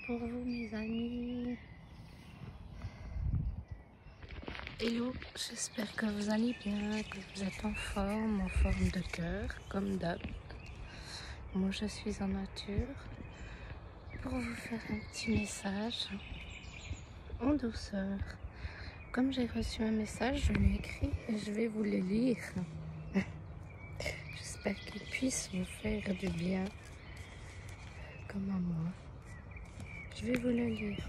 pour vous mes amis. Hello, j'espère que vous allez bien, que vous êtes en forme de cœur, comme d'hab. Moi je suis en nature pour vous faire un petit message en douceur. Comme j'ai reçu un message, je l'ai écrit et je vais vous le lire. J'espère qu'il puisse vous faire du bien, comme à moi. Je vais vous le lire.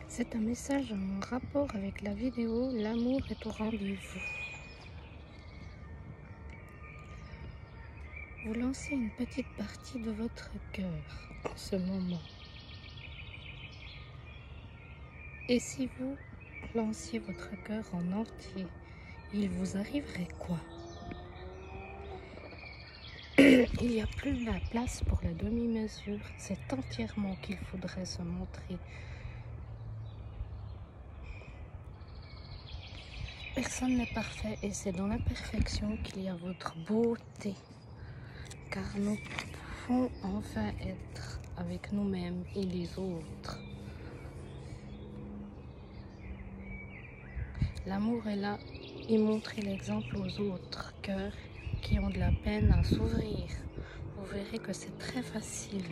C'est un message en rapport avec la vidéo « L'amour est au rendez-vous ». Vous lancez une petite partie de votre cœur en ce moment. Et si vous lanciez votre cœur en entier, il vous arriverait quoi? Il n'y a plus la place pour la demi-mesure. C'est entièrement qu'il faudrait se montrer. Personne n'est parfait et c'est dans l'imperfection qu'il y a votre beauté. Car nous pouvons enfin être avec nous-mêmes et les autres. L'amour est là et montrer l'exemple aux autres cœurs qui ont de la peine à s'ouvrir. Vous verrez que c'est très facile.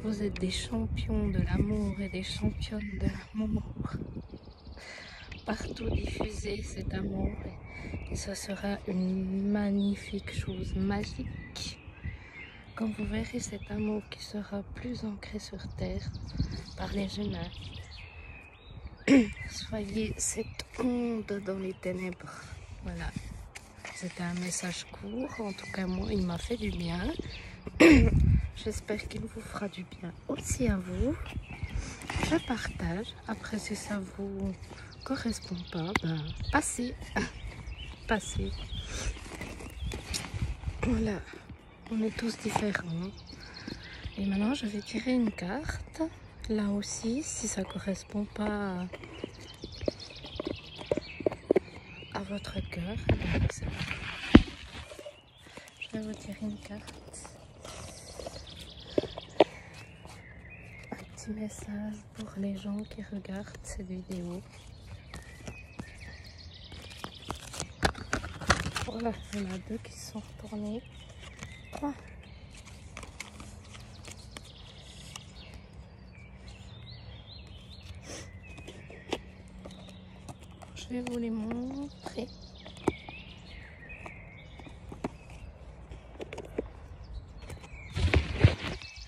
Vous êtes des champions de l'amour et des championnes de l'amour. Partout diffusez cet amour et ce sera une magnifique chose, magique. Quand vous verrez cet amour qui sera plus ancré sur terre par les humains, soyez cette onde dans les ténèbres. Voilà, c'était un message court, en tout cas moi il m'a fait du bien. J'espère qu'il vous fera du bien aussi à vous. Je partage, après si ça vous correspond pas, ben passez. Passez. Voilà, on est tous différents. Et maintenant je vais tirer une carte. Là aussi, si ça correspond pas à votre cœur, je vais vous tirer une carte. Un petit message pour les gens qui regardent cette vidéo. Voilà, il y en a 2 qui se sont retournés. 3. Je vais vous les montrer.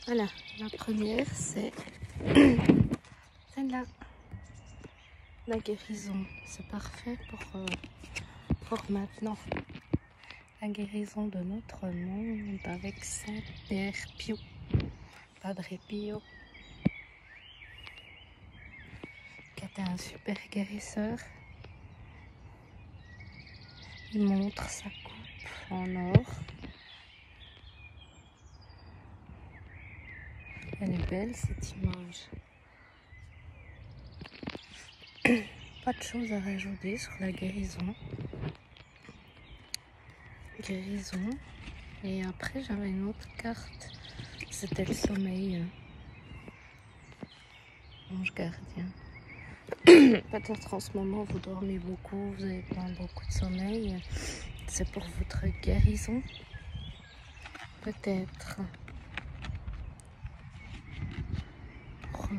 Voilà, la première c'est celle-là. La guérison, c'est parfait pour maintenant. La guérison de notre monde avec Saint-Père Pio, Padre Pio, qui était un super guérisseur. Il montre sa coupe en or. Elle est belle cette image. Pas de choses à rajouter sur la guérison. Guérison. Et après j'avais une autre carte. C'était le sommeil. Ange gardien. Peut-être en ce moment vous dormez beaucoup, vous avez pas beaucoup de sommeil. C'est pour votre guérison. Peut-être. Pour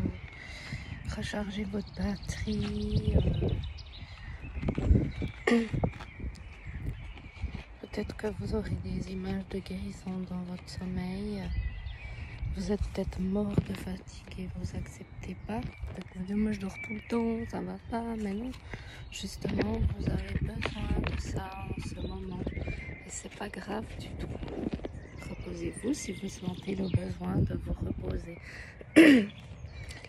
recharger votre batterie. Peut-être que vous aurez des images de guérison dans votre sommeil. Vous êtes peut-être mort de fatigue et vous acceptez pas. Peut-être que moi je dors tout le temps, ça va pas, mais non. Justement, vous avez besoin de ça en ce moment. Et c'est pas grave du tout. Reposez-vous si vous sentez le besoin de vous reposer.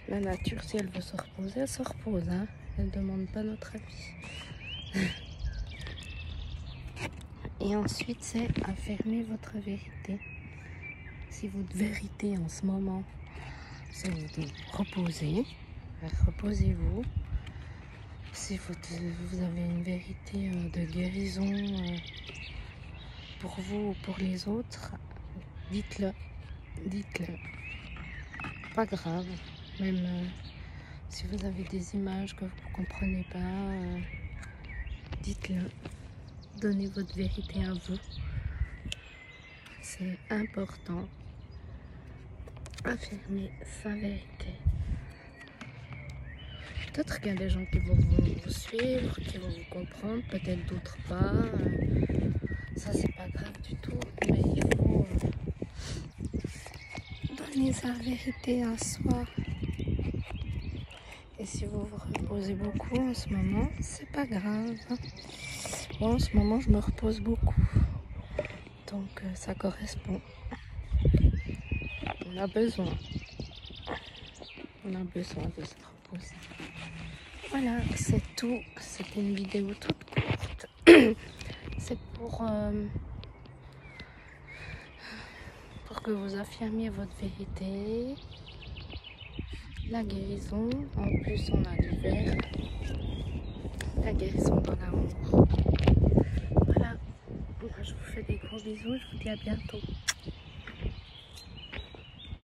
La nature, si elle veut se reposer, elle se repose. Hein. Elle ne demande pas notre avis. Et ensuite, c'est affirmer votre vérité. Si votre vérité en ce moment, c'est de vous reposer, reposez-vous. Si vous avez une vérité de guérison pour vous ou pour les autres, dites-le. Dites-le. pas grave. Même si vous avez des images que vous ne comprenez pas, dites-le. Donnez votre vérité à vous. C'est important. Affirmer sa vérité. Peut-être qu'il y a des gens qui vont vous suivre, qui vont vous comprendre, peut-être d'autres pas. Ça, c'est pas grave du tout, mais il faut donner sa vérité à soi. Et si vous vous reposez beaucoup en ce moment, c'est pas grave. Moi, en ce moment, je me repose beaucoup. Donc, ça correspond. On a besoin. On a besoin de se reposer. Voilà, c'est tout. C'était une vidéo toute courte. C'est pour que vous affirmiez votre vérité. La guérison. En plus, on a l'hiver. La guérison dans l'amour. Voilà. Moi, je vous fais des gros bisous. Je vous dis à bientôt.